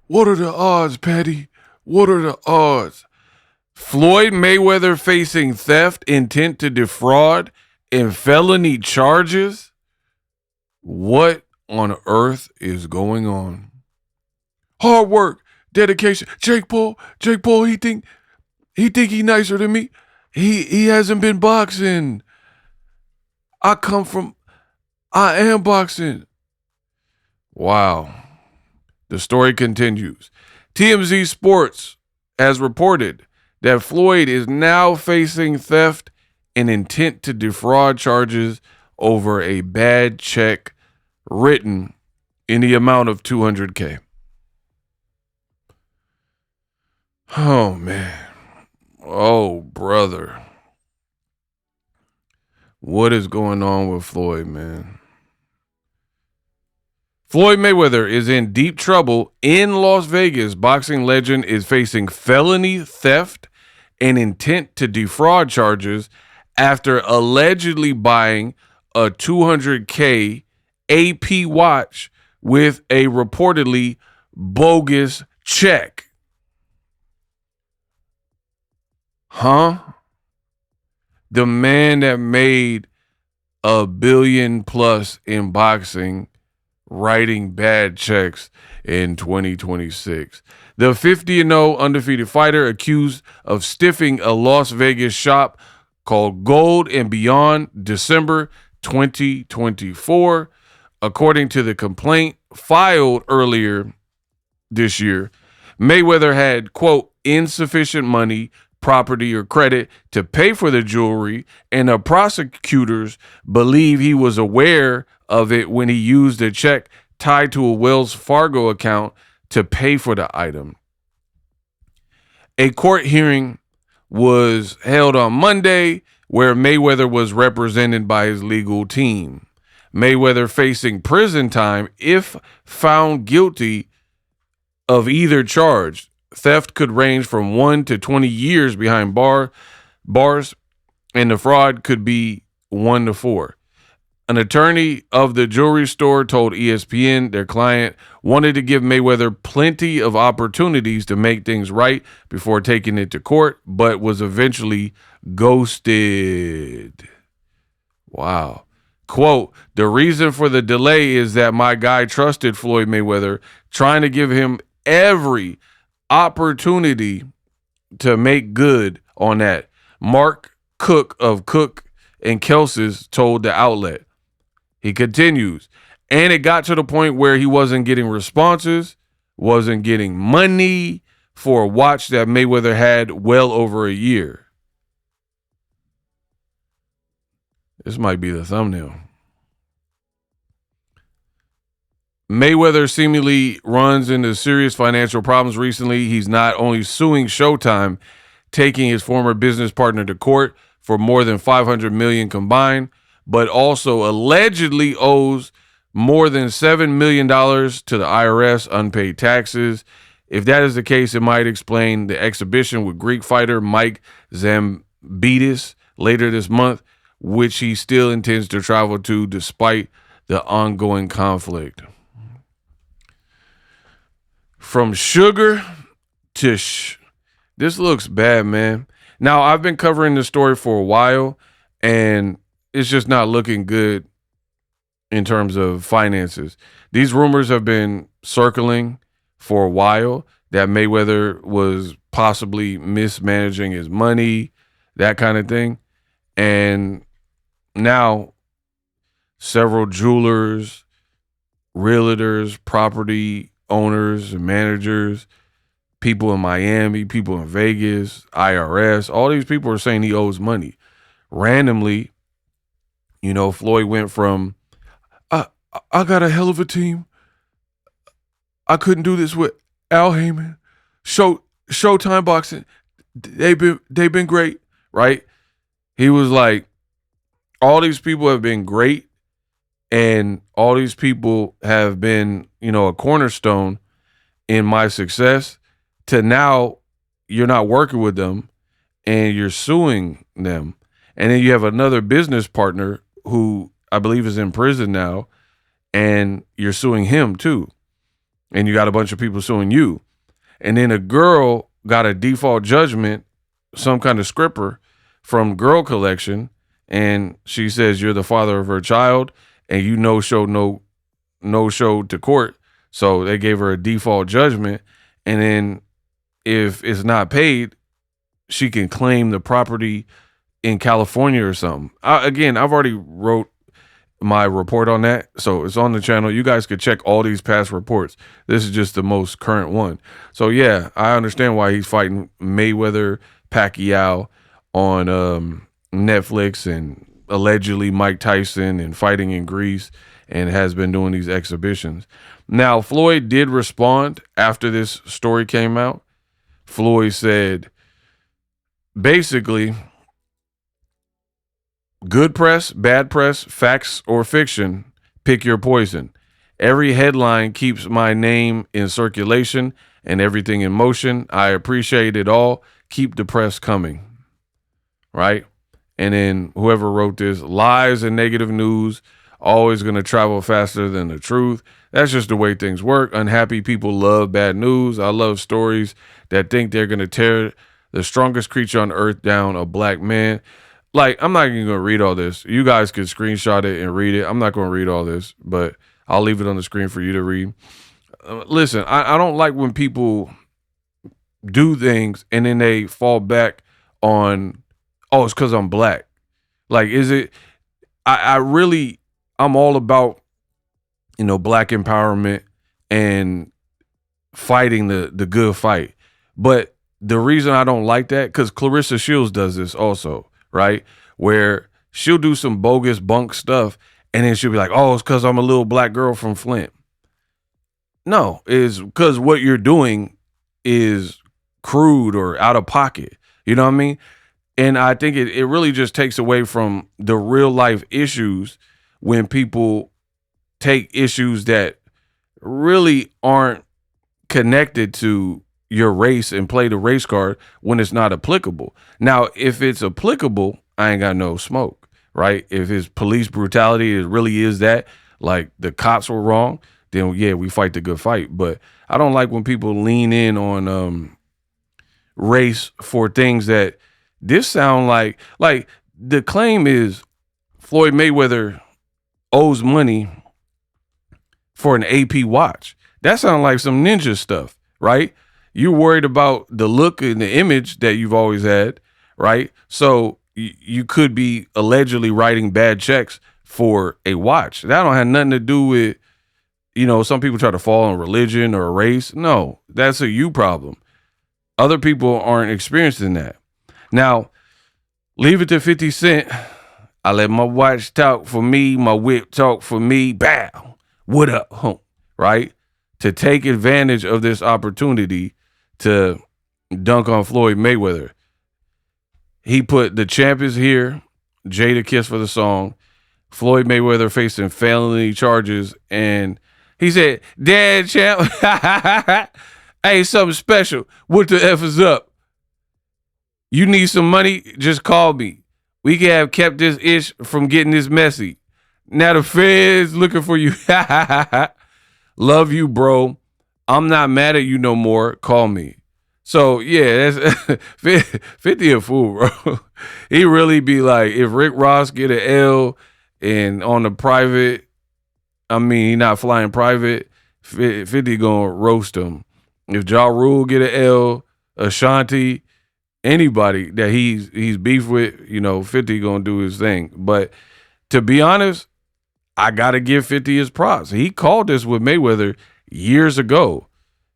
What are the odds, Patty? What are the odds? Floyd Mayweather facing theft, intent to defraud, and felony charges? What on earth is going on? Hard work, dedication. Jake Paul, he nicer than me. He hasn't been boxing. I come from I am boxing. Wow. The story continues. TMZ Sports has reported that Floyd is now facing theft and intent to defraud charges over a bad check written in the amount of $200K. Oh, man. Oh, brother. What is going on with Floyd, man? Floyd Mayweather is in deep trouble in Las Vegas. Boxing legend is facing felony theft and intent to defraud charges after allegedly buying a $200K AP watch with a reportedly bogus check. Huh? The man that made $1 billion plus in boxing writing bad checks in 2026. The 50-0 undefeated fighter accused of stiffing a Las Vegas shop called Gold and Beyond December 2024. According to the complaint filed earlier this year, Mayweather had, quote, insufficient money, property, or credit to pay for the jewelry, and the prosecutors believe he was aware of it when he used a check tied to a Wells Fargo account to pay for the item. A court hearing was held on Monday where Mayweather was represented by his legal team. Mayweather facing prison time if found guilty of either charge. Theft could range from 1 to 20 years behind bars, and the fraud could be 1 to 4. An attorney of the jewelry store told ESPN their client wanted to give Mayweather plenty of opportunities to make things right before taking it to court, but was eventually ghosted. Wow. Quote, the reason for the delay is that my guy trusted Floyd Mayweather, trying to give him every opportunity to make good on that. Mark Cook of Cook and Kelsey's told the outlet. He continues, and it got to the point where he wasn't getting responses, wasn't getting money for a watch that Mayweather had well over a year. This might be the thumbnail. Mayweather seemingly runs into serious financial problems recently. He's not only suing Showtime, taking his former business partner to court for more than $500 million combined, but also allegedly owes more than $7 million to the IRS, unpaid taxes. If that is the case, it might explain the exhibition with Greek fighter Mike Zambidis later this month, which he still intends to travel to despite the ongoing conflict. From sugar to this looks bad, man. Now, I've been covering this story for a while, and it's just not looking good in terms of finances. These rumors have been circling for a while that Mayweather was possibly mismanaging his money, that kind of thing. And now several jewelers, realtors, property owners and managers, people in Miami, people in Vegas, IRS, all these people are saying he owes money. Randomly, Floyd went from, I got a hell of a team. I couldn't do this with Al Heyman. Showtime Boxing. They've been great, right? He was like, all these people have been great, and all these people have been, a cornerstone in my success, to now you're not working with them and you're suing them. And then you have another business partner who I believe is in prison now, and you're suing him too. and you got a bunch of people suing you. And then a girl got a default judgment, some kind of scripper from Girl Collection, and she says you're the father of her child, and you no show to court. So they gave her a default judgment, and then if it's not paid, she can claim the property in California or something. Again, I've already wrote my report on that, so it's on the channel. You guys could check all these past reports. This is just the most current one. So yeah, I understand why he's fighting Mayweather, Pacquiao on Netflix, and allegedly Mike Tyson, and fighting in Greece, and has been doing these exhibitions. Now, Floyd did respond after this story came out. Floyd said, basically, good press, bad press, facts or fiction, pick your poison. Every headline keeps my name in circulation and everything in motion. I appreciate it all. Keep the press coming. Right? And then whoever wrote this, lies and negative news always going to travel faster than the truth. That's just the way things work. Unhappy people love bad news. I love stories that think they're going to tear the strongest creature on earth down, a black man. Like, I'm not even going to read all this. You guys can screenshot it and read it. I'm not going to read all this, but I'll leave it on the screen for you to read. Listen, I don't like when people do things and then they fall back on, oh, it's because I'm black. Like, is it, I'm all about, black empowerment and fighting the good fight. But the reason I don't like that, because Clarissa Shields does this also, right? Where she'll do some bogus bunk stuff and then she'll be like, oh, it's because I'm a little black girl from Flint. No, it's because what you're doing is crude or out of pocket. You know what I mean? And I think it really just takes away from the real life issues when people take issues that really aren't connected to your race and play the race card when it's not applicable. Now, if it's applicable, I ain't got no smoke, right? If it's police brutality, it really is that, like the cops were wrong, then yeah, we fight the good fight. But I don't like when people lean in on race for things that this sound like the claim is Floyd Mayweather owes money for an AP watch. That sounds like some ninja stuff, right? You're worried about the look and the image that you've always had, right? So you could be allegedly writing bad checks for a watch. That don't have nothing to do with, some people try to fall on religion or race. No, that's a you problem. Other people aren't experiencing that. Now, leave it to 50 Cent. I let my watch talk for me, my whip talk for me. Bow. What up, home? Right? To take advantage of this opportunity to dunk on Floyd Mayweather. He put the champ is here, Jada Kiss for the song, Floyd Mayweather facing felony charges, and he said, Dad, champ, hey, something special. What the F is up? You need some money? Just call me. We can have kept this ish from getting this messy. Now the feds looking for you. Love you, bro. I'm not mad at you no more. Call me. So yeah, that's 50 a fool, bro. He really be like, if Rick Ross get an L and on the private, he not flying private, 50 gonna roast him. If Ja Rule get an L, Ashanti, anybody that he's beef with, 50 gonna do his thing. But to be honest, I gotta give 50 his props. He called this with Mayweather years ago.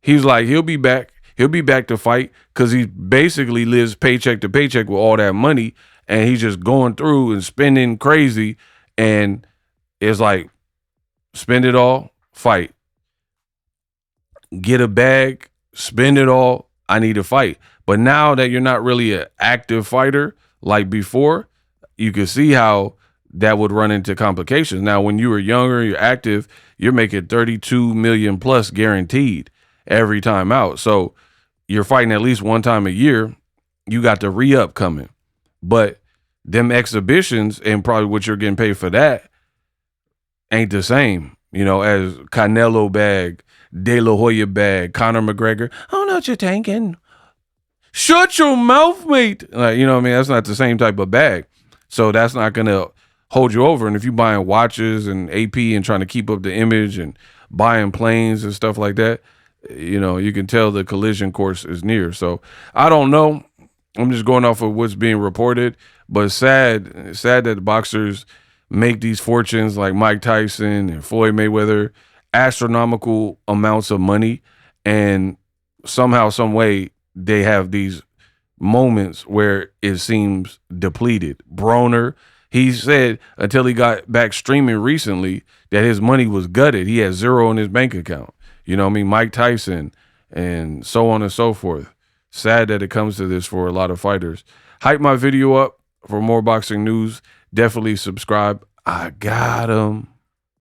He's like, he'll be back. He'll be back to fight because he basically lives paycheck to paycheck with all that money, and he's just going through and spending crazy. And it's like, spend it all, fight. Get a bag, spend it all, I need to fight. But now that you're not really an active fighter like before, you can see how that would run into complications. Now, when you were younger, you're active, you're making 32 million plus guaranteed every time out. So you're fighting at least one time a year. You got the re-up coming. But them exhibitions and probably what you're getting paid for that ain't the same. as Canelo bag, De La Hoya bag, Conor McGregor. I don't know what you're thinking. Shut your mouth, mate. Like, you know what I mean? That's not the same type of bag. So that's not going to hold you over. And if you're buying watches and AP and trying to keep up the image and buying planes and stuff like that, you can tell the collision course is near. So I don't know. I'm just going off of what's being reported. But sad that the boxers make these fortunes like Mike Tyson and Floyd Mayweather, astronomical amounts of money, and somehow, some way, they have these moments where it seems depleted. Broner, he said until he got back streaming recently that his money was gutted. He had zero in his bank account. You know what I mean? Mike Tyson and so on and so forth. Sad that it comes to this for a lot of fighters. Hype my video up for more boxing news. Definitely subscribe. I got him.